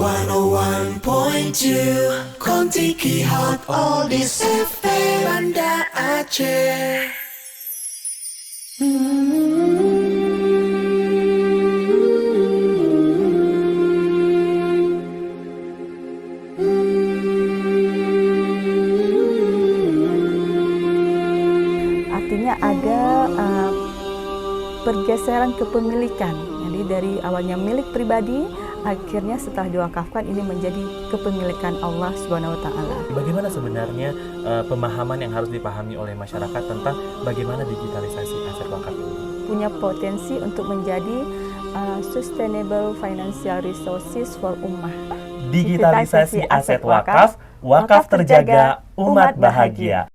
101.2 Kontiki Hot Oldies FM Banda Aceh. Artinya ada pergeseran kepemilikan. Jadi dari awalnya milik pribadi, akhirnya setelah diwakafkan ini menjadi kepemilikan Allah Subhanahu wa taala. Bagaimana sebenarnya pemahaman yang harus dipahami oleh masyarakat tentang bagaimana digitalisasi aset wakaf ini? Punya potensi untuk menjadi sustainable financial resources for ummah. Digitalisasi aset wakaf, wakaf terjaga, umat bahagia.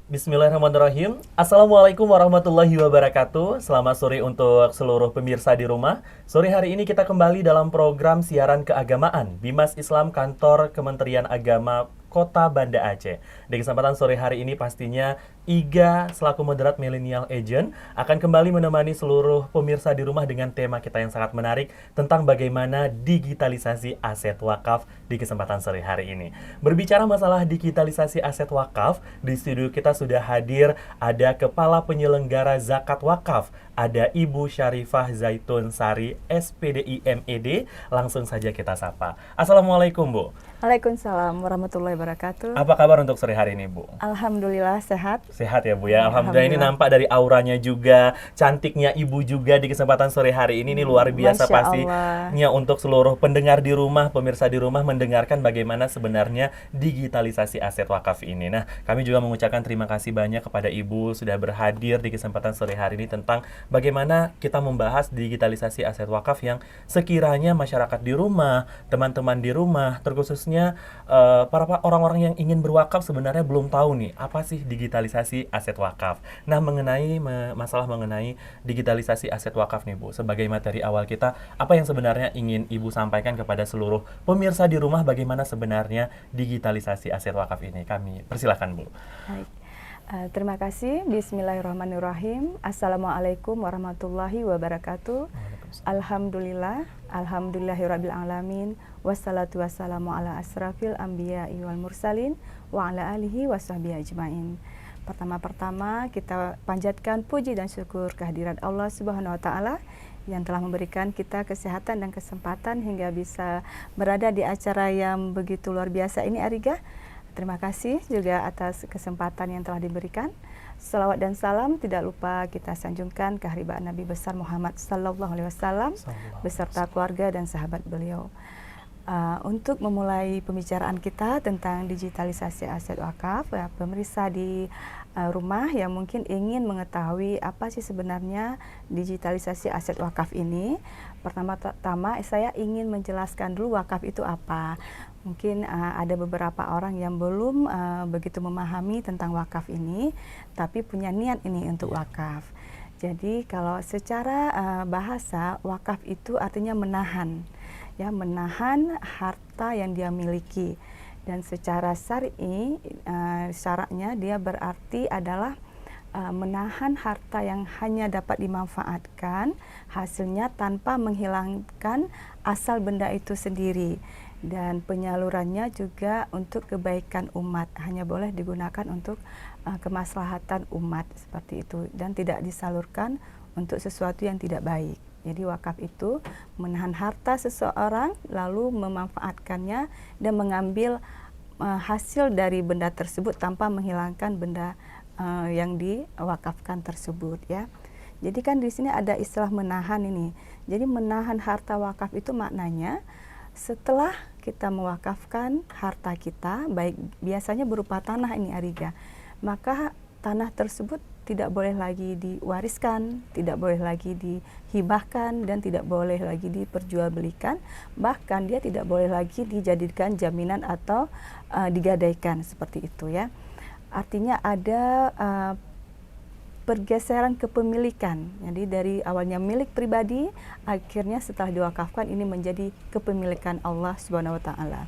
Bismillahirrahmanirrahim. Assalamualaikum warahmatullahi wabarakatuh. Selamat sore untuk seluruh pemirsa di rumah. Sore hari ini kita kembali dalam program siaran keagamaan Bimas Islam Kantor Kementerian Agama Kota Banda Aceh. Di kesempatan sore hari ini pastinya Iga selaku moderat Millennial Agent akan kembali menemani seluruh pemirsa di rumah dengan tema kita yang sangat menarik tentang bagaimana digitalisasi aset wakaf di kesempatan sore hari ini. Berbicara masalah digitalisasi aset wakaf, di studio kita sudah hadir ada Kepala Penyelenggara Zakat Wakaf, ada Ibu Syarifah Zaitun Sari, SPDI MED. Langsung saja kita sapa. Assalamualaikum, Bu. Waalaikumsalam warahmatullahi wabarakatuh. Apa kabar untuk sore hari ini, Bu? Alhamdulillah sehat. Sehat ya, Bu ya. Alhamdulillah, ini nampak dari auranya juga, cantiknya Ibu juga di kesempatan sore hari ini. Ini luar biasa Masya pastinya untuk seluruh pendengar di rumah, pemirsa di rumah mendengarkan bagaimana sebenarnya digitalisasi aset wakaf ini. Nah, kami juga mengucapkan terima kasih banyak kepada Ibu sudah berhadir di kesempatan sore hari ini tentang bagaimana kita membahas digitalisasi aset wakaf yang sekiranya masyarakat di rumah, teman-teman di rumah, terkhususnya para orang-orang yang ingin berwakaf sebenarnya belum tahu nih apa sih digitalisasi aset wakaf. Nah, masalah mengenai digitalisasi aset wakaf nih, Bu, sebagai materi awal kita, apa yang sebenarnya ingin Ibu sampaikan kepada seluruh pemirsa di rumah bagaimana sebenarnya digitalisasi aset wakaf ini? Kami persilakan, Bu. Baik. Terima kasih. Bismillahirrahmanirrahim. Assalamualaikum warahmatullahi wabarakatuh. Alhamdulillah, alhamdulillahirabbil alamin. Wassalatu wassalamu ala asrafil anbiya'i wal mursalin wa ala alihi washabbihi ajmain. Pertama-tama kita panjatkan puji dan syukur kehadirat Allah Subhanahu wa taala yang telah memberikan kita kesehatan dan kesempatan hingga bisa berada di acara yang begitu luar biasa ini, Ariga. Terima kasih juga atas kesempatan yang telah diberikan. Salawat dan salam tidak lupa kita sanjungkan kehadirat Nabi besar Muhammad sallallahu alaihi wasallam beserta keluarga dan sahabat beliau. Untuk memulai pembicaraan kita tentang digitalisasi aset wakaf, pemirsa di rumah yang mungkin ingin mengetahui apa sih sebenarnya digitalisasi aset wakaf ini. Pertama-tama saya ingin menjelaskan dulu wakaf itu apa. Mungkin ada beberapa orang yang belum begitu memahami tentang wakaf ini, tapi punya niat ini untuk wakaf. Jadi kalau secara bahasa, wakaf itu artinya menahan, ya, menahan harta yang dia miliki. Dan secara syar'i, syaratnya dia berarti adalah menahan harta yang hanya dapat dimanfaatkan hasilnya tanpa menghilangkan asal benda itu sendiri. Dan penyalurannya juga untuk kebaikan umat, hanya boleh digunakan untuk kemaslahatan umat seperti itu, dan tidak disalurkan untuk sesuatu yang tidak baik. Jadi wakaf itu menahan harta seseorang lalu memanfaatkannya dan mengambil hasil dari benda tersebut tanpa menghilangkan benda yang diwakafkan tersebut, ya. Jadi kan di sini ada istilah menahan ini. Jadi menahan harta wakaf itu maknanya setelah kita mewakafkan harta kita, baik biasanya berupa tanah ini, Ariga, maka tanah tersebut tidak boleh lagi diwariskan, tidak boleh lagi dihibahkan, dan tidak boleh lagi diperjualbelikan. Bahkan dia tidak boleh lagi dijadikan jaminan atau digadaikan seperti itu, ya. Artinya ada pergeseran kepemilikan. Jadi dari awalnya milik pribadi, akhirnya setelah diwakafkan ini menjadi kepemilikan Allah Subhanahu wa taala.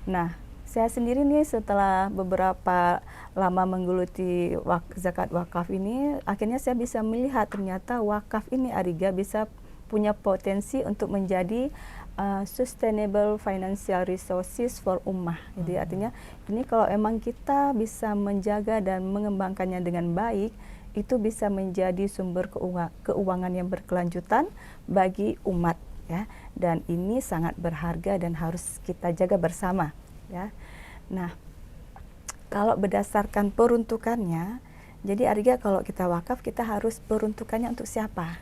Nah, saya sendiri nih setelah beberapa lama menggeluti zakat wakaf ini, akhirnya saya bisa melihat ternyata wakaf ini, Ariga, bisa punya potensi untuk menjadi sustainable financial resources for ummah. Jadi artinya ini kalau emang kita bisa menjaga dan mengembangkannya dengan baik, itu bisa menjadi sumber keuangan yang berkelanjutan bagi umat, ya. Dan ini sangat berharga dan harus kita jaga bersama, ya. Nah, kalau berdasarkan peruntukannya, jadi Ariga kalau kita wakaf kita harus peruntukannya untuk siapa,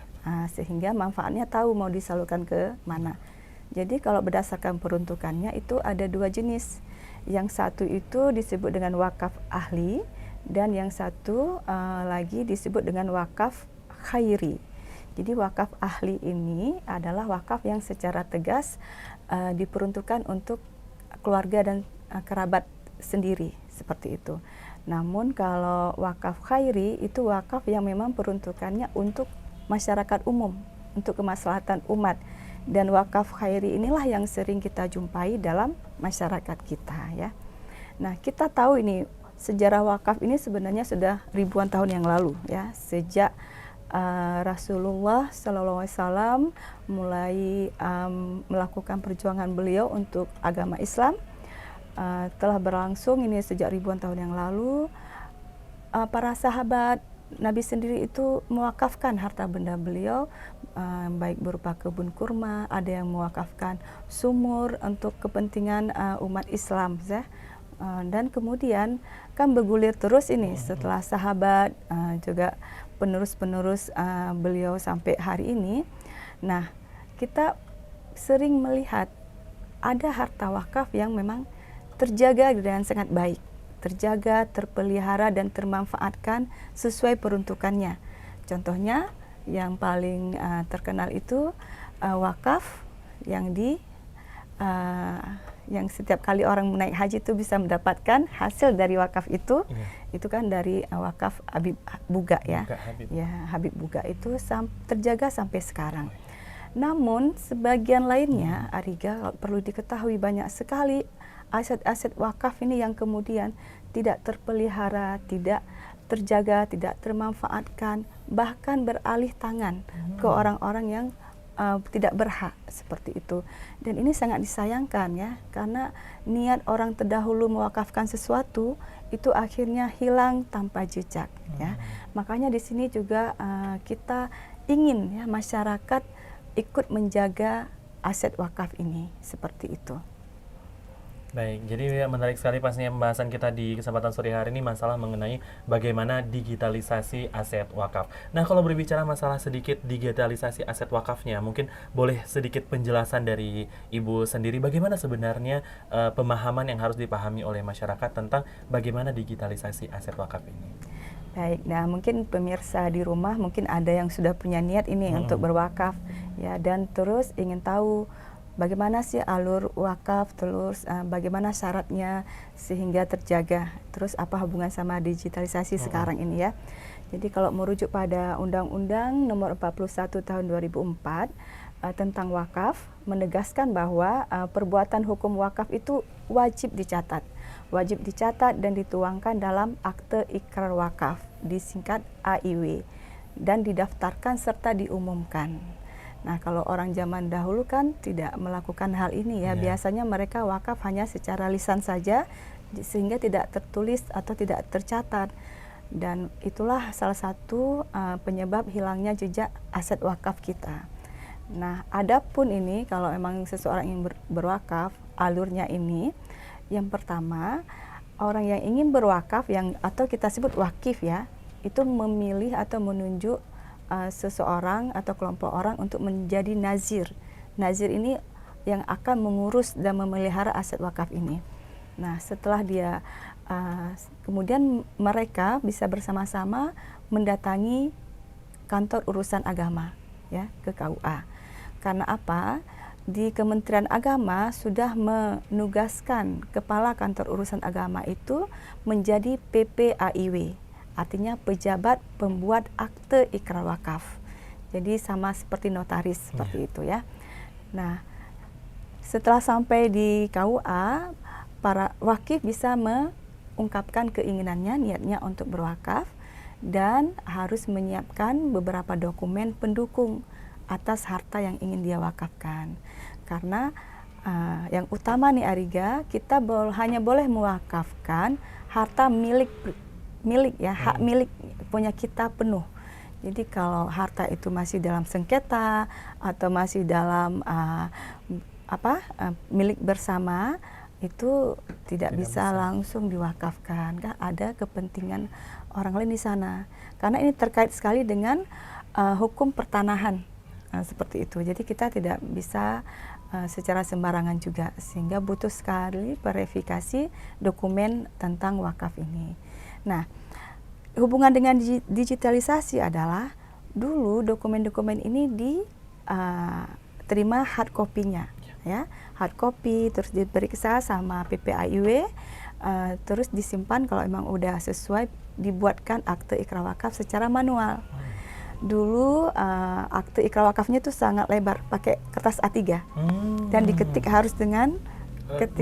sehingga manfaatnya tahu mau disalurkan ke mana. Jadi kalau berdasarkan peruntukannya itu ada 2 jenis. Yang satu itu disebut dengan wakaf ahli, dan yang satu lagi disebut dengan wakaf khairi. Jadi wakaf ahli ini adalah wakaf yang secara tegas diperuntukkan untuk keluarga dan kerabat sendiri, seperti itu. Namun kalau wakaf khairi itu wakaf yang memang peruntukannya untuk masyarakat umum, untuk kemaslahatan umat. Dan wakaf khairi inilah yang sering kita jumpai dalam masyarakat kita, ya. Nah, kita tahu ini sejarah wakaf ini sebenarnya sudah ribuan tahun yang lalu, ya. Sejak Rasulullah SAW mulai melakukan perjuangan beliau untuk agama Islam, telah berlangsung ini sejak ribuan tahun yang lalu. Para sahabat Nabi sendiri itu mewakafkan harta benda beliau, baik berupa kebun kurma, ada yang mewakafkan sumur untuk kepentingan umat Islam, ya. Dan kemudian kan bergulir terus ini setelah sahabat, juga penerus-penerus beliau sampai hari ini. Nah, kita sering melihat ada harta wakaf yang memang terjaga dengan sangat baik, terjaga, terpelihara dan termanfaatkan sesuai peruntukannya. Contohnya yang paling terkenal itu wakaf yang yang setiap kali orang naik haji itu bisa mendapatkan hasil dari wakaf itu. Itu kan dari wakaf Habib Buga, ya. Habib Buga itu terjaga sampai sekarang. Namun sebagian lainnya, Ariga, perlu diketahui banyak sekali aset-aset wakaf ini yang kemudian tidak terpelihara, tidak terjaga, tidak termanfaatkan, bahkan beralih tangan ke orang-orang yang tidak berhak, seperti itu. Dan ini sangat disayangkan, ya, karena niat orang terdahulu mewakafkan sesuatu itu akhirnya hilang tanpa jejak, ya. Makanya di sini juga kita ingin, ya, masyarakat ikut menjaga aset wakaf ini, seperti itu. Baik, jadi menarik sekali pastinya pembahasan kita di kesempatan sore hari ini masalah mengenai bagaimana digitalisasi aset wakaf. Nah, kalau berbicara masalah sedikit digitalisasi aset wakafnya, mungkin boleh sedikit penjelasan dari Ibu sendiri bagaimana sebenarnya pemahaman yang harus dipahami oleh masyarakat tentang bagaimana digitalisasi aset wakaf ini. Baik, nah mungkin pemirsa di rumah mungkin ada yang sudah punya niat ini untuk berwakaf, ya, dan terus ingin tahu bagaimana sih alur wakaf, terus bagaimana syaratnya sehingga terjaga, terus apa hubungan sama digitalisasi sekarang ini, ya. Jadi kalau merujuk pada Undang-Undang Nomor 41 Tahun 2004 tentang wakaf, menegaskan bahwa perbuatan hukum wakaf itu wajib dicatat dan dituangkan dalam Akte Ikrar Wakaf, disingkat AIW, dan didaftarkan serta diumumkan. Nah, kalau orang zaman dahulu kan tidak melakukan hal ini, ya. Biasanya mereka wakaf hanya secara lisan saja, sehingga tidak tertulis atau tidak tercatat. Dan itulah salah satu penyebab hilangnya jejak aset wakaf kita. Nah, adapun ini kalau memang seseorang ingin berwakaf, alurnya ini, yang pertama, orang yang ingin berwakaf atau kita sebut wakif, ya, itu memilih atau menunjuk seseorang atau kelompok orang untuk menjadi nazir. Nazir ini yang akan mengurus dan memelihara aset wakaf ini. Nah, setelah dia kemudian mereka bisa bersama-sama mendatangi kantor urusan agama, ya, ke KUA. Karena apa? Di Kementerian Agama sudah menugaskan kepala kantor urusan agama itu menjadi PPAIW. Artinya pejabat pembuat akte ikrar wakaf. Jadi sama seperti notaris, seperti itu, ya. Nah, setelah sampai di KUA, para wakif bisa mengungkapkan keinginannya, niatnya untuk berwakaf, dan harus menyiapkan beberapa dokumen pendukung atas harta yang ingin dia wakafkan. Karena yang utama nih Ariga, kita hanya boleh mewakafkan harta milik ya, hak milik punya kita penuh. Jadi kalau harta itu masih dalam sengketa atau masih dalam milik bersama, itu tidak bisa langsung diwakafkan, kan ada kepentingan orang lain di sana. Karena ini terkait sekali dengan hukum pertanahan seperti itu. Jadi kita tidak bisa secara sembarangan juga, sehingga butuh sekali verifikasi dokumen tentang wakaf ini. Nah, hubungan dengan digitalisasi adalah dulu dokumen-dokumen ini diterima hard copy-nya, ya, hard copy, terus diperiksa sama PPAIW, terus disimpan kalau emang udah sesuai, dibuatkan akte ikrar wakaf secara manual. Dulu akte ikrar wakafnya itu sangat lebar, pakai kertas A3 dan diketik harus dengan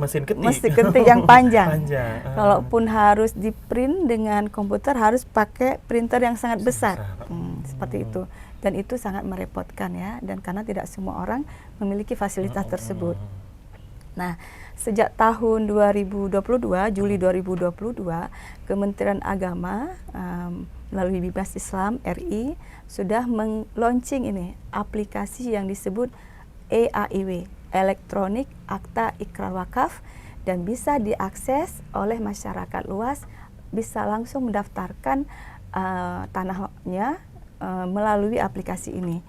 mesin ketik yang panjang. Kalaupun harus di print dengan komputer, harus pakai printer yang sangat besar. Seperti itu. Dan itu sangat merepotkan ya, dan karena tidak semua orang memiliki fasilitas tersebut. Nah, sejak tahun 2022, Juli 2022, Kementerian Agama melalui Bimas Islam RI sudah launching ini aplikasi yang disebut EAIW, Elektronik Akta Ikrar Wakaf, dan bisa diakses oleh masyarakat luas, bisa langsung mendaftarkan tanahnya melalui aplikasi ini.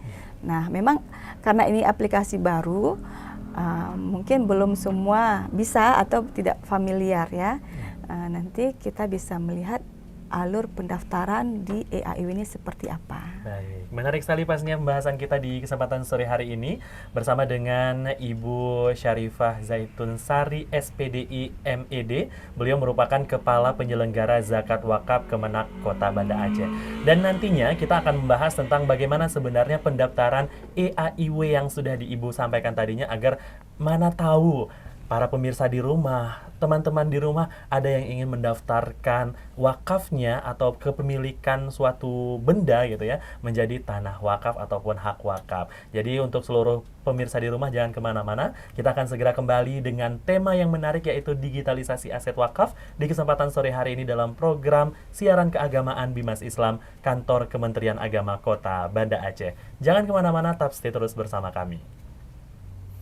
Nah, memang karena ini aplikasi baru, mungkin belum semua bisa atau tidak familiar ya. Nanti kita bisa melihat alur pendaftaran di EAIW ini seperti apa. Baik, menarik sekali pastinya pembahasan kita di kesempatan sore hari ini bersama dengan Ibu Syarifah Zaitun Sari, SPDI MED. Beliau merupakan Kepala Penyelenggara Zakat Wakaf Kemenak Kota Banda Aceh. Dan nantinya kita akan membahas tentang bagaimana sebenarnya pendaftaran EAIW yang sudah Ibu sampaikan tadinya, agar mana tahu para pemirsa di rumah, teman-teman di rumah ada yang ingin mendaftarkan wakafnya atau kepemilikan suatu benda gitu ya, menjadi tanah wakaf ataupun hak wakaf. Jadi untuk seluruh pemirsa di rumah jangan kemana-mana, kita akan segera kembali dengan tema yang menarik, yaitu digitalisasi aset wakaf di kesempatan sore hari ini dalam program Siaran Keagamaan Bimas Islam Kantor Kementerian Agama Kota Banda Aceh. Jangan kemana-mana, tetap stay terus bersama kami.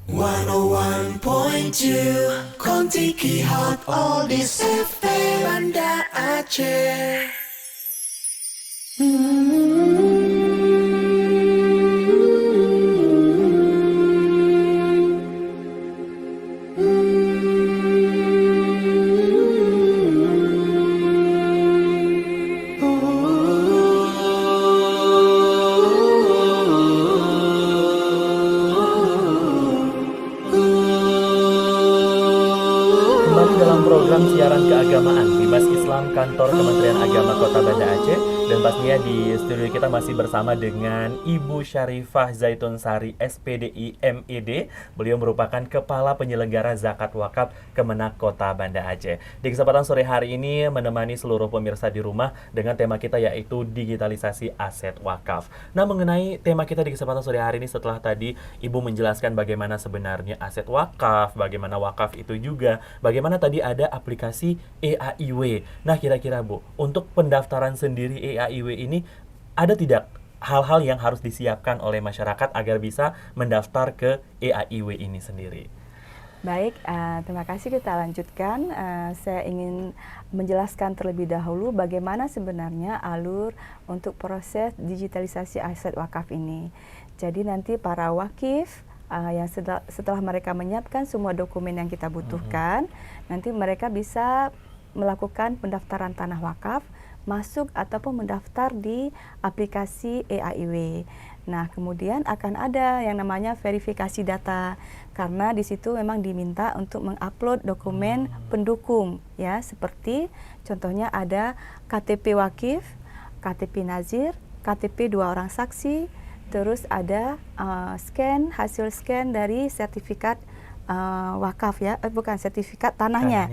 101.2 Kontiki Hot Oldies FM Banda Aceh. Program Siaran Keagamaan Bimas Islam Kantor Kementerian Agama Kota Banda Aceh. Dan pastinya di studio kita masih bersama dengan Ibu Syarifah Zaitun Sari, SPDI MED. Beliau merupakan Kepala Penyelenggara Zakat Wakaf Kemenak Kota Banda Aceh. Di kesempatan sore hari ini menemani seluruh pemirsa di rumah dengan tema kita, yaitu digitalisasi aset wakaf. Nah, mengenai tema kita di kesempatan sore hari ini, setelah tadi Ibu menjelaskan bagaimana sebenarnya aset wakaf, bagaimana wakaf itu juga, bagaimana tadi ada aplikasi EAIW. Nah, kira-kira Bu, untuk pendaftaran sendiri EAIW ini, ada tidak hal-hal yang harus disiapkan oleh masyarakat agar bisa mendaftar ke EAIW ini sendiri? Baik, terima kasih. Kita lanjutkan. Saya ingin menjelaskan terlebih dahulu bagaimana sebenarnya alur untuk proses digitalisasi aset wakaf ini. Jadi nanti para wakif yang setelah mereka menyiapkan semua dokumen yang kita butuhkan, nanti mereka bisa melakukan pendaftaran tanah wakaf, masuk ataupun mendaftar di aplikasi EAIW. Nah, kemudian akan ada yang namanya verifikasi data, karena di situ memang diminta untuk mengupload dokumen pendukung ya, seperti contohnya ada KTP wakif, KTP nazir, KTP 2 orang saksi, terus ada hasil scan dari sertifikat wakaf ya, bukan sertifikat tanahnya.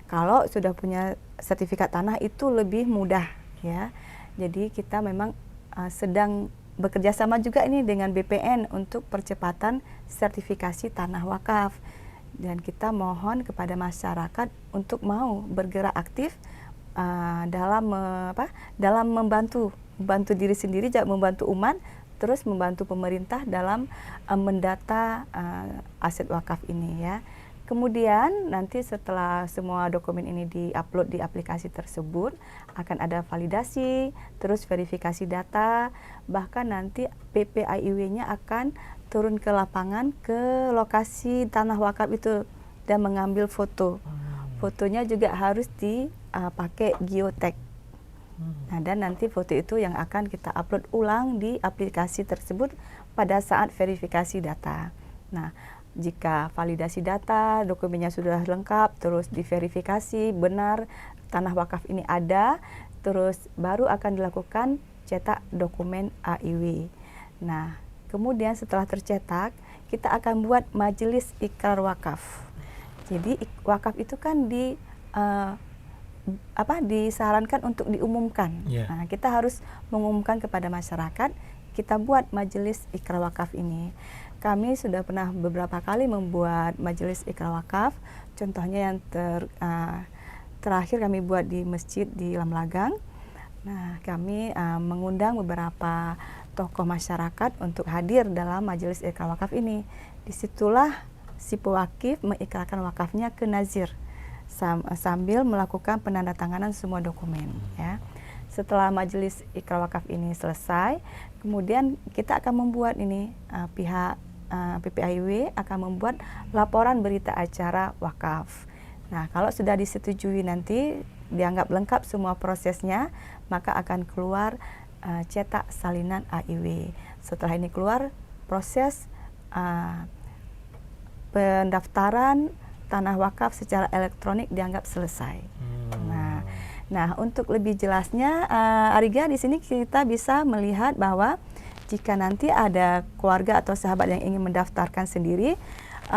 Kalau sudah punya sertifikat tanah itu lebih mudah ya. Jadi kita memang sedang bekerja sama juga ini dengan BPN untuk percepatan sertifikasi tanah wakaf. Dan kita mohon kepada masyarakat untuk mau bergerak aktif dalam membantu diri sendiri, membantu umat, terus membantu pemerintah dalam mendata aset wakaf ini ya. Kemudian nanti setelah semua dokumen ini diupload di aplikasi tersebut, akan ada validasi, terus verifikasi data, bahkan nanti PPAIW-nya akan turun ke lapangan ke lokasi tanah wakaf itu dan mengambil foto. Fotonya juga harus dipakai geotag. Nah, dan nanti foto itu yang akan kita upload ulang di aplikasi tersebut pada saat verifikasi data. Nah, jika validasi data, dokumennya sudah lengkap, terus diverifikasi benar tanah wakaf ini ada, terus baru akan dilakukan cetak dokumen AIW. Nah, kemudian setelah tercetak, kita akan buat majelis ikrar wakaf. Jadi wakaf itu kan disarankan untuk diumumkan. Nah, kita harus mengumumkan kepada masyarakat, kita buat majelis ikrar wakaf ini. Kami sudah pernah beberapa kali membuat majelis ikrar wakaf. Contohnya yang terakhir kami buat di masjid di Lamlagang. Nah, kami mengundang beberapa tokoh masyarakat untuk hadir dalam majelis ikrar wakaf ini. Disitulah si pewakif mengikrarkan wakafnya ke nazir sambil melakukan penandatanganan semua dokumen ya. Setelah majelis ikrar wakaf ini selesai, kemudian kita akan membuat ini pihak PPAIW akan membuat laporan berita acara wakaf. Nah, kalau sudah disetujui nanti dianggap lengkap semua prosesnya, maka akan keluar cetak salinan AIW. Setelah ini keluar, proses pendaftaran tanah wakaf secara elektronik dianggap selesai. Nah, untuk lebih jelasnya, Ariga, di sini kita bisa melihat bahwa jika nanti ada keluarga atau sahabat yang ingin mendaftarkan sendiri,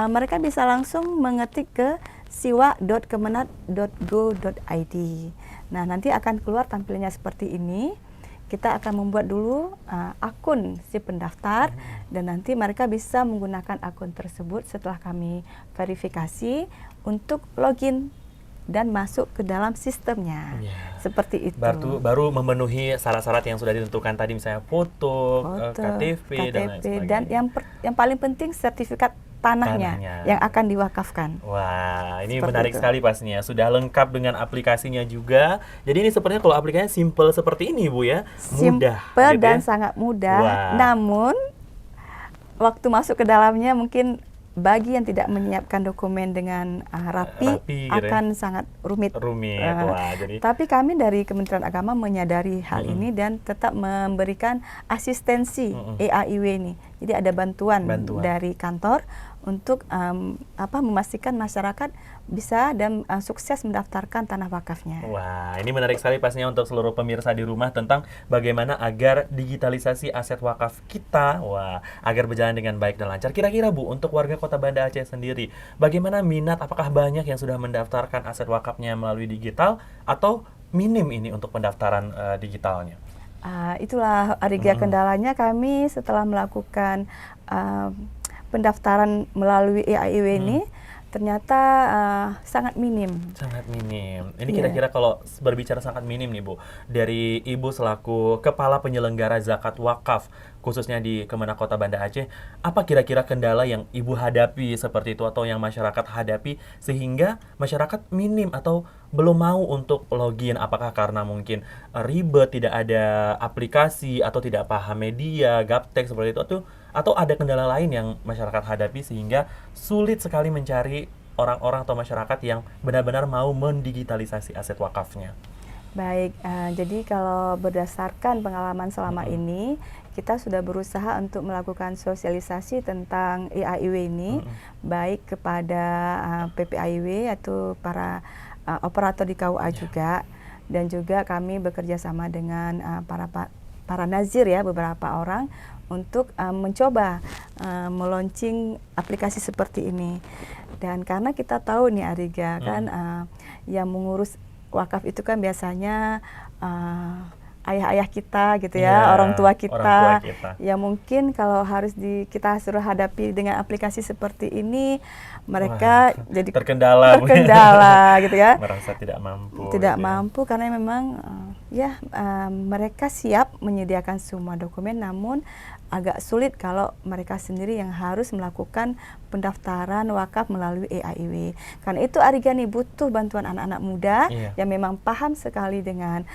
mereka bisa langsung mengetik ke siwa.kemenat.go.id. Nah, nanti akan keluar tampilannya seperti ini. Kita akan membuat dulu akun si pendaftar, dan nanti mereka bisa menggunakan akun tersebut setelah kami verifikasi untuk login dan masuk ke dalam sistemnya. Seperti itu. Baru memenuhi syarat-syarat yang sudah ditentukan tadi, misalnya foto, KTP dan lain sebagainya. Dan yang paling penting sertifikat tanahnya yang akan diwakafkan. Wah, ini menarik sekali pastinya. Sudah lengkap dengan aplikasinya juga. Jadi ini sepertinya kalau aplikasinya simple seperti ini, Bu ya. Mudah. Simple gitu dan sangat mudah. Wah. Namun waktu masuk ke dalamnya mungkin bagi yang tidak menyiapkan dokumen dengan rapi akan sangat rumit. Wah, tapi kami dari Kementerian Agama menyadari hal ini dan tetap memberikan asistensi EAIW ini. Jadi ada bantuan dari kantor untuk memastikan masyarakat bisa dan sukses mendaftarkan tanah wakafnya. Wah, ini menarik sekali pastinya untuk seluruh pemirsa di rumah tentang bagaimana agar digitalisasi aset wakaf kita, agar berjalan dengan baik dan lancar. Kira-kira Bu, untuk warga Kota Banda Aceh sendiri, bagaimana minat, apakah banyak yang sudah mendaftarkan aset wakafnya melalui digital atau minim ini untuk pendaftaran digitalnya? Itulah Ariga kendalanya kami setelah melakukan pendaftaran melalui EAIW ini ternyata sangat minim. Sangat minim. Ini kira-kira kalau berbicara sangat minim nih Bu, dari Ibu selaku Kepala Penyelenggara Zakat Wakaf khususnya di Kemenak Kota Banda Aceh, apa kira-kira kendala yang Ibu hadapi seperti itu atau yang masyarakat hadapi sehingga masyarakat minim atau belum mau untuk login? Apakah karena mungkin ribet, tidak ada aplikasi atau tidak paham media, gaptek seperti itu, atau ada kendala lain yang masyarakat hadapi sehingga sulit sekali mencari orang-orang atau masyarakat yang benar-benar mau mendigitalisasi aset wakafnya? Baik, jadi kalau berdasarkan pengalaman selama ini, kita sudah berusaha untuk melakukan sosialisasi tentang EAIW ini, baik kepada PPAIW atau para operator di KUA juga, dan juga kami bekerja sama dengan para nazir ya, beberapa orang untuk mencoba meluncing aplikasi seperti ini. Dan karena kita tahu nih Ariga kan yang mengurus wakaf itu kan biasanya ayah-ayah kita gitu Iya, ya, orang tua orang tua kita. ya mungkin kalau harus kita suruh hadapi dengan aplikasi seperti ini, mereka Wah, jadi terkendala, Bu. terkendala gitu ya. Merasa tidak mampu. Tidak gitu ya. mampu karena memang mereka siap menyediakan semua dokumen, namun agak sulit kalau mereka sendiri yang harus melakukan pendaftaran wakaf melalui EAIW. Karena itu Arigani butuh bantuan anak-anak muda Iya. yang memang paham sekali dengan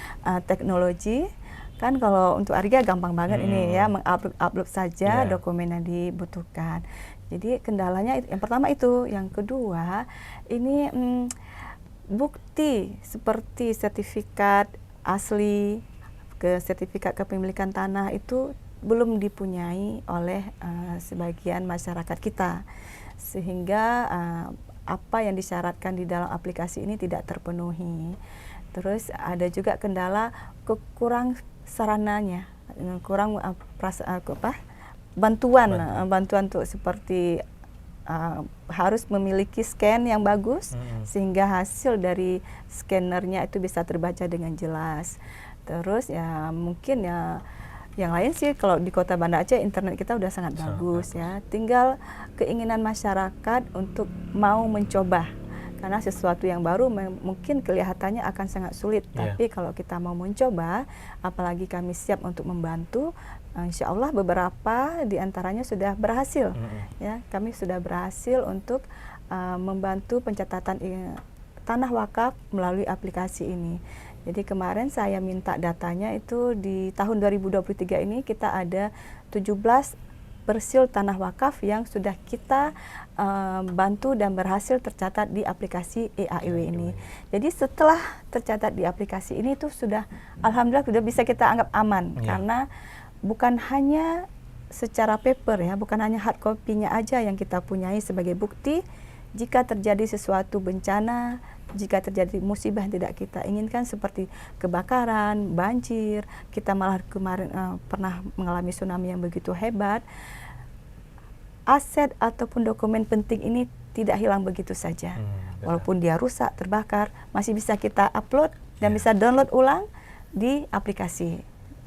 teknologi. Kan kalau untuk Ariga gampang banget ini ya, mengupload saja Iya. dokumen yang dibutuhkan. Jadi kendalanya yang pertama itu, yang kedua ini bukti seperti sertifikat asli, sertifikat kepemilikan tanah itu belum dipunyai oleh sebagian masyarakat kita, sehingga apa yang disyaratkan di dalam aplikasi ini tidak terpenuhi. Terus ada juga kendala kurang sarananya, kurang bantuan untuk seperti harus memiliki scan yang bagus sehingga hasil dari scannernya itu bisa terbaca dengan jelas. Terus ya mungkin ya yang lain sih, kalau di Kota Banda Aceh internet kita udah sangat bagus ya. Tinggal keinginan masyarakat untuk mau mencoba. Karena sesuatu yang baru mungkin kelihatannya akan sangat sulit, tapi kalau kita mau mencoba, apalagi kami siap untuk membantu, insya Allah beberapa di antaranya sudah berhasil. Ya, kami sudah berhasil untuk membantu pencatatan tanah wakaf melalui aplikasi ini. Jadi kemarin saya minta datanya itu di tahun 2023 ini kita ada 17 persil tanah wakaf yang sudah kita bantu dan berhasil tercatat di aplikasi EAIW ini. Jadi setelah tercatat di aplikasi ini itu sudah alhamdulillah sudah bisa kita anggap aman, karena bukan hanya secara paper ya, bukan hanya hard copy-nya aja yang kita punyai sebagai bukti. Jika terjadi sesuatu bencana, jika terjadi musibah yang tidak kita inginkan seperti kebakaran, banjir, kita malah kemarin pernah mengalami tsunami yang begitu hebat, aset ataupun dokumen penting ini tidak hilang begitu saja. Walaupun dia rusak, terbakar, masih bisa kita upload dan bisa download ulang di aplikasi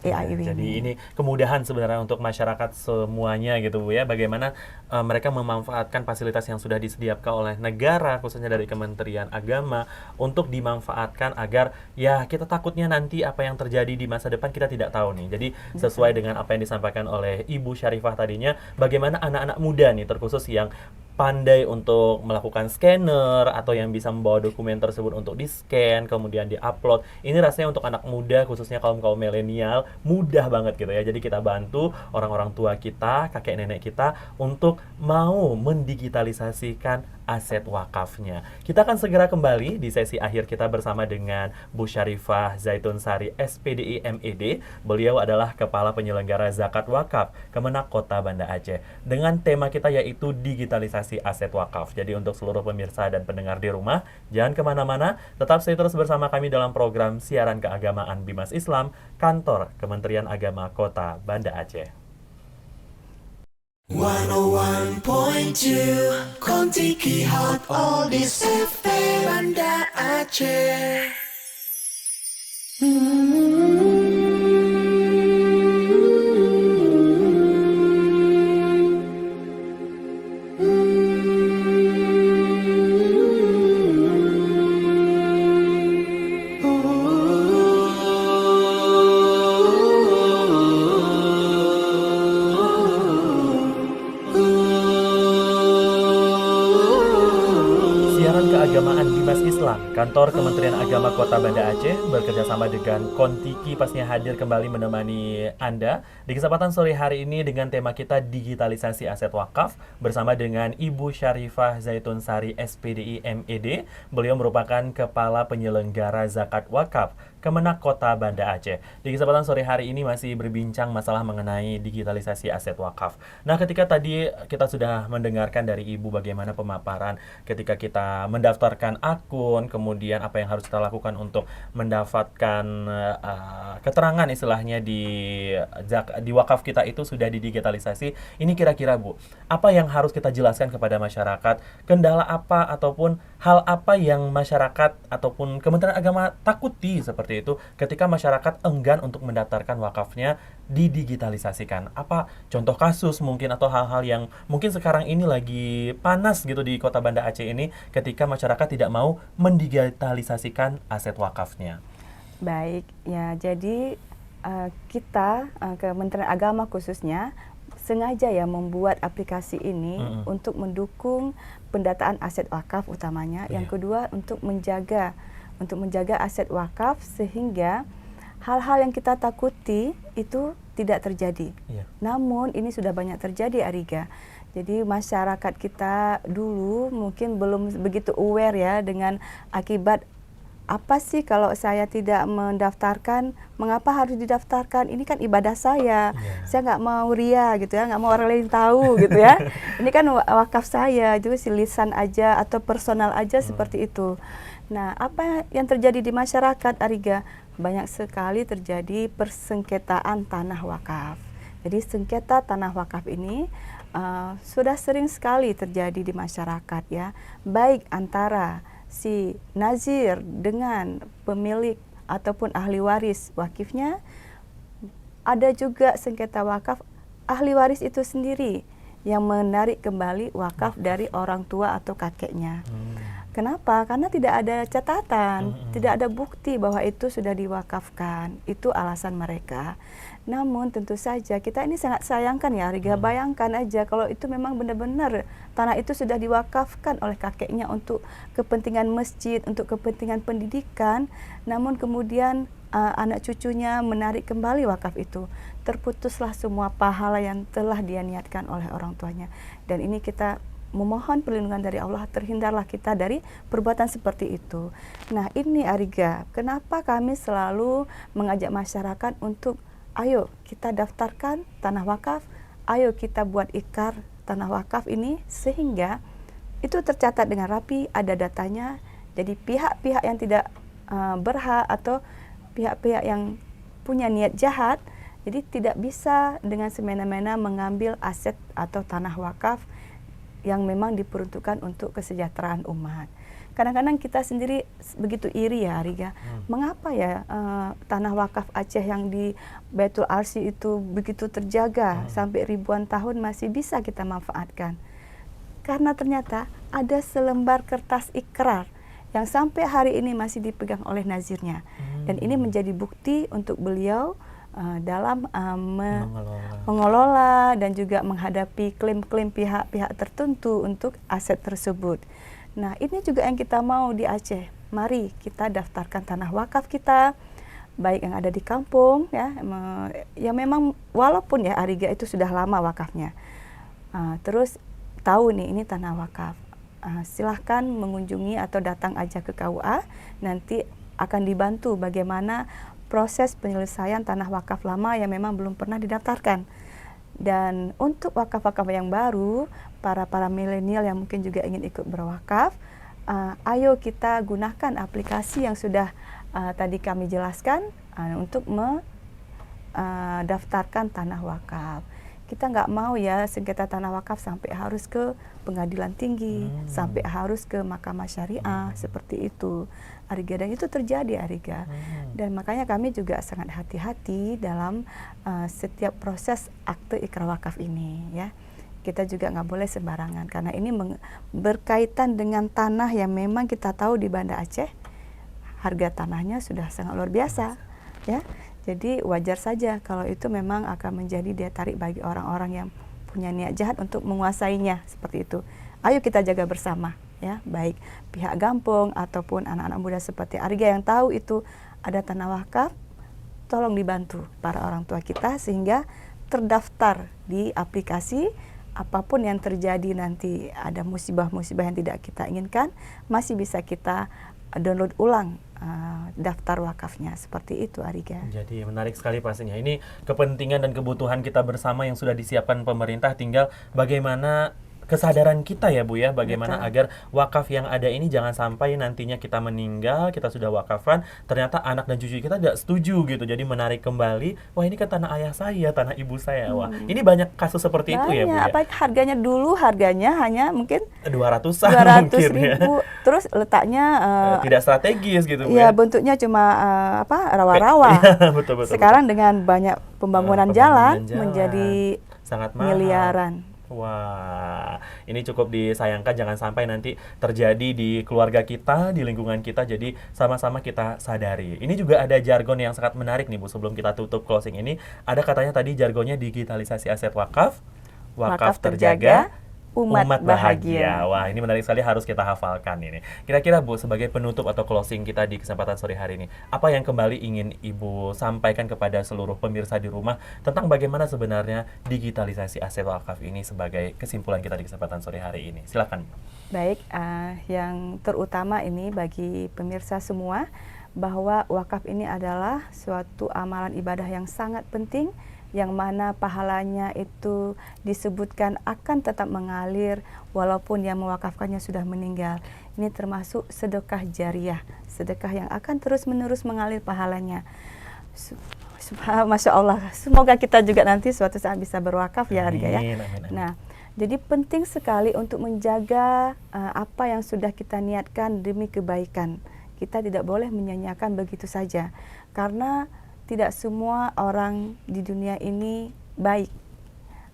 EAIW. Jadi ini kemudahan sebenarnya untuk masyarakat semuanya gitu Bu ya. Bagaimana mereka memanfaatkan fasilitas yang sudah disediakan oleh negara, khususnya dari Kementerian Agama, untuk dimanfaatkan agar ya kita takutnya nanti apa yang terjadi di masa depan kita tidak tahu nih. Jadi sesuai dengan apa yang disampaikan oleh Ibu Syarifah tadinya, bagaimana anak-anak muda nih terkhusus yang pandai untuk melakukan scanner atau yang bisa membawa dokumen tersebut untuk di-scan kemudian di-upload. Ini rasanya untuk anak muda khususnya kaum-kaum milenial mudah banget gitu ya. Jadi kita bantu orang-orang tua kita, kakek nenek kita untuk mau mendigitalisasikan aset wakafnya. Kita akan segera kembali di sesi akhir kita bersama dengan Bu Syarifah Zaitun Sari SPDI MED. Beliau adalah Kepala Penyelenggara Zakat Wakaf Kemenak Kota Banda Aceh. Dengan tema kita yaitu digitalisasi aset wakaf. Jadi untuk seluruh pemirsa dan pendengar di rumah, jangan kemana-mana, tetap stay terus bersama kami dalam program Siaran Keagamaan Bimas Islam, Kantor Kementerian Agama Kota Banda Aceh. 101.2 Kontiki Hot Oldies FM Banda Aceh. Keagamaan Bimas Islam, Kantor Kementerian Agama Kota Banda Aceh bekerjasama dengan Kontiki pastinya hadir kembali menemani Anda di kesempatan sore hari ini dengan tema kita digitalisasi aset wakaf bersama dengan Ibu Syarifah Zaitun Sari SPDI MED. Beliau merupakan Kepala Penyelenggara Zakat Wakaf Kemenak Kota Banda Aceh. Di kesempatan sore hari ini masih berbincang masalah mengenai digitalisasi aset wakaf. Nah, ketika tadi kita sudah mendengarkan dari Ibu bagaimana pemaparan ketika kita mendaftarkan akun, kemudian apa yang harus kita lakukan untuk mendapatkan keterangan istilahnya di wakaf kita itu sudah didigitalisasi. Ini kira-kira Bu, apa yang harus kita jelaskan kepada masyarakat? Kendala apa ataupun hal apa yang masyarakat ataupun Kementerian Agama takuti seperti seperti itu ketika masyarakat enggan untuk mendaftarkan wakafnya didigitalisasikan. Apa contoh kasus mungkin atau hal-hal yang mungkin sekarang ini lagi panas gitu di Kota Banda Aceh ini ketika masyarakat tidak mau mendigitalisasikan aset wakafnya? Baik, ya jadi kita Kementerian Agama khususnya sengaja ya membuat aplikasi ini untuk mendukung pendataan aset wakaf utamanya. Yang kedua untuk menjaga aset wakaf sehingga hal-hal yang kita takuti itu tidak terjadi. Namun ini sudah banyak terjadi, Ariga. Jadi masyarakat kita dulu mungkin belum begitu aware ya dengan akibat apa sih kalau saya tidak mendaftarkan, mengapa harus didaftarkan? Ini kan ibadah saya nggak mau ria gitu ya, nggak mau orang lain tahu gitu ya. Ini kan wakaf saya, juga si lisan aja atau personal aja seperti itu. Nah, apa yang terjadi di masyarakat, Ariga? Banyak sekali terjadi persengketaan tanah wakaf. Jadi sengketa tanah wakaf ini sudah sering sekali terjadi di masyarakat ya, baik antara si nazir dengan pemilik ataupun ahli waris wakifnya. Ada juga sengketa wakaf ahli waris itu sendiri yang menarik kembali wakaf dari orang tua atau kakeknya. Kenapa? Karena tidak ada catatan, tidak ada bukti bahwa itu sudah diwakafkan. Itu alasan mereka. Namun tentu saja kita ini sangat sayangkan ya, Riga. Bayangkan aja kalau itu memang benar-benar tanah itu sudah diwakafkan oleh kakeknya untuk kepentingan masjid, untuk kepentingan pendidikan, namun kemudian anak cucunya menarik kembali wakaf itu. Terputuslah semua pahala yang telah dia niatkan oleh orang tuanya. Dan ini kita memohon perlindungan dari Allah, terhindarlah kita dari perbuatan seperti itu. Nah ini Ariga, kenapa kami selalu mengajak masyarakat untuk ayo kita daftarkan tanah wakaf, ayo kita buat ikrar tanah wakaf ini sehingga itu tercatat dengan rapi, ada datanya. Jadi pihak-pihak yang tidak berhak atau pihak-pihak yang punya niat jahat, jadi tidak bisa dengan semena-mena mengambil aset atau tanah wakaf yang memang diperuntukkan untuk kesejahteraan umat. Kadang-kadang kita sendiri begitu iri ya, Ariga. Mengapa ya tanah wakaf Aceh yang di Baitul Arsi itu begitu terjaga sampai ribuan tahun masih bisa kita manfaatkan? Karena ternyata ada selembar kertas ikrar yang sampai hari ini masih dipegang oleh nazirnya. Dan ini menjadi bukti untuk beliau dalam mengelola dan juga menghadapi klaim-klaim pihak-pihak tertentu untuk aset tersebut. Nah, ini juga yang kita mau di Aceh. Mari kita daftarkan tanah wakaf kita, baik yang ada di kampung ya, ya memang walaupun ya Ariga itu sudah lama wakafnya. Terus tahu nih ini tanah wakaf. Silahkan mengunjungi atau datang aja ke KUA, nanti akan dibantu bagaimana proses penyelesaian tanah wakaf lama yang memang belum pernah didaftarkan. Dan untuk wakaf-wakaf yang baru, para milenial yang mungkin juga ingin ikut berwakaf, ayo kita gunakan aplikasi yang sudah tadi kami jelaskan untuk mendaftarkan tanah wakaf. Kita nggak mau ya sengketa tanah wakaf sampai harus ke pengadilan tinggi, sampai harus ke mahkamah syariah, seperti itu. Ariga, dan itu terjadi Ariga. Dan makanya kami juga sangat hati-hati dalam setiap proses akte ikrar wakaf ini ya. Kita juga nggak boleh sembarangan karena ini berkaitan dengan tanah yang memang kita tahu di Banda Aceh harga tanahnya sudah sangat luar biasa ya. Jadi wajar saja kalau itu memang akan menjadi daya tarik bagi orang-orang yang punya niat jahat untuk menguasainya seperti itu. Ayo kita jaga bersama ya, baik pihak kampung ataupun anak-anak muda seperti Ariga yang tahu itu ada tanah wakaf, tolong dibantu para orang tua kita sehingga terdaftar di aplikasi. Apapun yang terjadi nanti ada musibah-musibah yang tidak kita inginkan, masih bisa kita download ulang daftar wakafnya, seperti itu Ariga. Jadi menarik sekali pastinya. Ini kepentingan dan kebutuhan kita bersama yang sudah disiapkan pemerintah, tinggal bagaimana kesadaran kita ya Bu ya, bagaimana Betul. agar wakaf yang ada ini jangan sampai nantinya kita meninggal, kita sudah wakafkan, ternyata anak dan cucu kita tidak setuju gitu, jadi menarik kembali, wah ini kan tanah ayah saya, tanah ibu saya, wah ini banyak kasus seperti itu ya Bu Banyak, ya, apalagi harganya dulu hanya mungkin 200-an 200 mungkin ya, ribu, terus letaknya tidak strategis gitu Bu ya ya. bentuknya cuma rawa-rawa. Betul. Sekarang dengan banyak pembangunan Pembangunan jalan menjadi sangat mahal. miliaran. Wah, ini cukup disayangkan, jangan sampai nanti terjadi di keluarga kita, di lingkungan kita, jadi sama-sama kita sadari. Ini juga ada jargon yang sangat menarik nih Bu, sebelum kita tutup closing ini, ada katanya tadi jargonnya digitalisasi aset wakaf, wakaf terjaga, umat bahagia. Wah, ini menarik sekali, harus kita hafalkan ini. Kira-kira Bu, sebagai penutup atau closing kita di kesempatan sore hari ini, apa yang kembali ingin Ibu sampaikan kepada seluruh pemirsa di rumah tentang bagaimana sebenarnya digitalisasi aset wakaf ini sebagai kesimpulan kita di kesempatan sore hari ini? Silakan. Baik, yang terutama ini bagi pemirsa semua, bahwa wakaf ini adalah suatu amalan ibadah yang sangat penting, yang mana pahalanya itu disebutkan akan tetap mengalir walaupun yang mewakafkannya sudah meninggal. Ini termasuk sedekah jariah, sedekah yang akan terus-menerus mengalir pahalanya. Masya Allah, semoga kita juga nanti suatu saat bisa berwakaf ya Arga ya. Amin. Nah, jadi penting sekali untuk menjaga apa yang sudah kita niatkan demi kebaikan. Kita tidak boleh menyanyiakan begitu saja, karena tidak semua orang di dunia ini baik.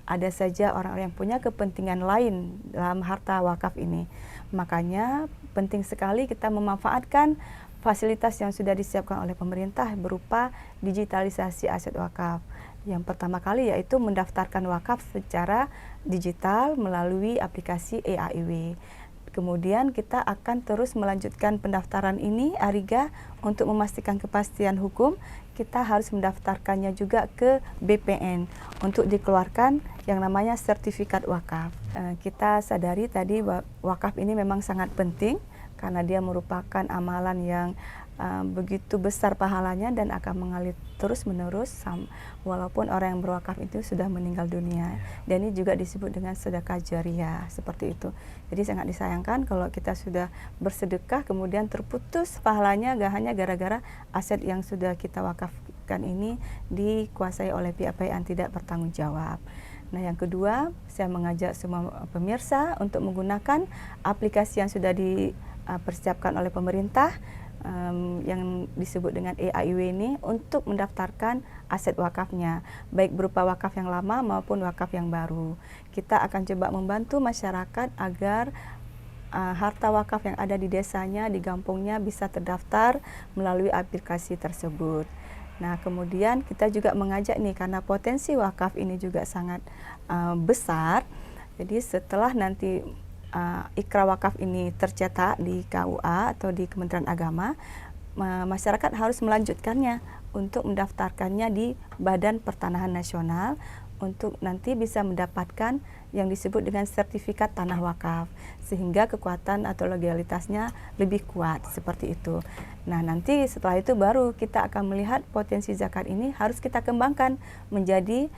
Ada saja orang-orang yang punya kepentingan lain dalam harta wakaf ini. Makanya penting sekali kita memanfaatkan fasilitas yang sudah disiapkan oleh pemerintah berupa digitalisasi aset wakaf. Yang pertama kali yaitu mendaftarkan wakaf secara digital melalui aplikasi eAIW. Kemudian kita akan terus melanjutkan pendaftaran ini, Ariga, untuk memastikan kepastian hukum. Kita harus mendaftarkannya juga ke BPN untuk dikeluarkan yang namanya sertifikat wakaf. Kita sadari tadi wakaf ini memang sangat penting karena dia merupakan amalan yang begitu besar pahalanya dan akan mengalir terus-menerus walaupun orang yang berwakaf itu sudah meninggal dunia. Dan ini juga disebut dengan sedekah jariah, seperti itu. Jadi sangat disayangkan kalau kita sudah bersedekah kemudian terputus pahalanya hanya gara-gara aset yang sudah kita wakafkan ini dikuasai oleh pihak-pihak yang tidak bertanggung jawab. Nah, yang kedua, saya mengajak semua pemirsa untuk menggunakan aplikasi yang sudah dipersiapkan oleh pemerintah yang disebut dengan eAIW ini untuk mendaftarkan aset wakafnya, baik berupa wakaf yang lama maupun wakaf yang baru. Kita akan coba membantu masyarakat agar harta wakaf yang ada di desanya, di kampungnya bisa terdaftar melalui aplikasi tersebut. Nah, kemudian kita juga mengajak nih, karena potensi wakaf ini juga sangat besar, jadi setelah nanti ikrar wakaf ini tercetak di KUA atau di Kementerian Agama, masyarakat harus melanjutkannya untuk mendaftarkannya di Badan Pertanahan Nasional untuk nanti bisa mendapatkan yang disebut dengan sertifikat tanah wakaf, sehingga kekuatan atau legalitasnya lebih kuat, seperti itu. Nah, nanti setelah itu baru kita akan melihat potensi zakat ini harus kita kembangkan menjadi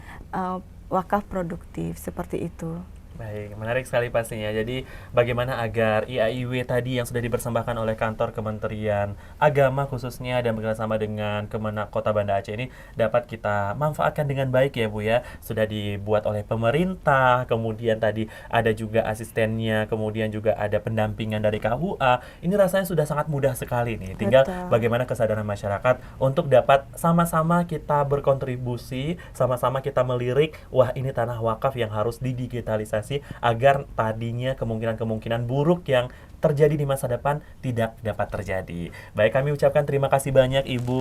wakaf produktif, seperti itu. Baik, menarik sekali pastinya. Jadi bagaimana agar eAIW tadi yang sudah dipersembahkan oleh kantor Kementerian Agama khususnya dan bekerjasama dengan Kemenak Kota Banda Aceh ini dapat kita manfaatkan dengan baik ya Bu ya. Sudah dibuat oleh pemerintah, kemudian tadi ada juga asistennya, kemudian juga ada pendampingan dari KUA. Ini rasanya sudah sangat mudah sekali nih. Tinggal bagaimana kesadaran masyarakat untuk dapat sama-sama kita berkontribusi, sama-sama kita melirik, wah ini tanah wakaf yang harus didigitalisasi agar tadinya kemungkinan-kemungkinan buruk yang terjadi di masa depan tidak dapat terjadi. Baik, kami ucapkan terima kasih banyak Ibu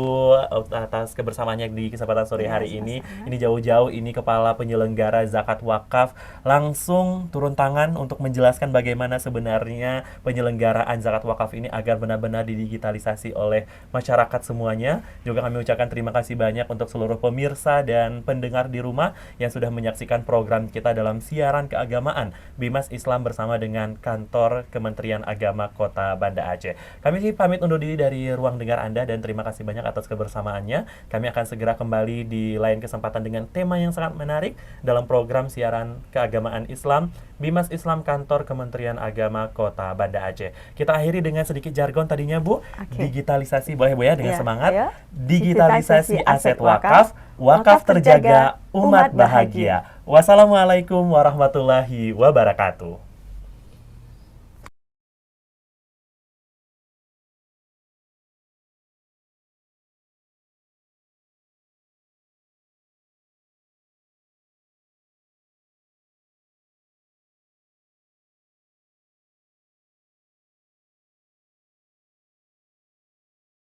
atas kebersamaannya di kesempatan sore hari ini. Ini jauh-jauh ini Kepala Penyelenggara Zakat Wakaf langsung turun tangan untuk menjelaskan bagaimana sebenarnya penyelenggaraan zakat wakaf ini agar benar-benar didigitalisasi oleh masyarakat semuanya. Juga kami ucapkan terima kasih banyak untuk seluruh pemirsa dan pendengar di rumah yang sudah menyaksikan program kita dalam siaran keagamaan Bimas Islam bersama dengan Kantor Kementerian Agama Kota Banda Aceh. Kami sih pamit undur diri dari ruang dengar Anda dan terima kasih banyak atas kebersamaannya. Kami akan segera kembali di lain kesempatan dengan tema yang sangat menarik dalam program siaran keagamaan Islam Bimas Islam Kantor Kementerian Agama Kota Banda Aceh. Kita akhiri dengan sedikit jargon tadinya, Bu. Digitalisasi, boleh Bu ya dengan semangat. Digitalisasi aset wakaf, wakaf terjaga, umat bahagia. Wassalamualaikum warahmatullahi wabarakatuh.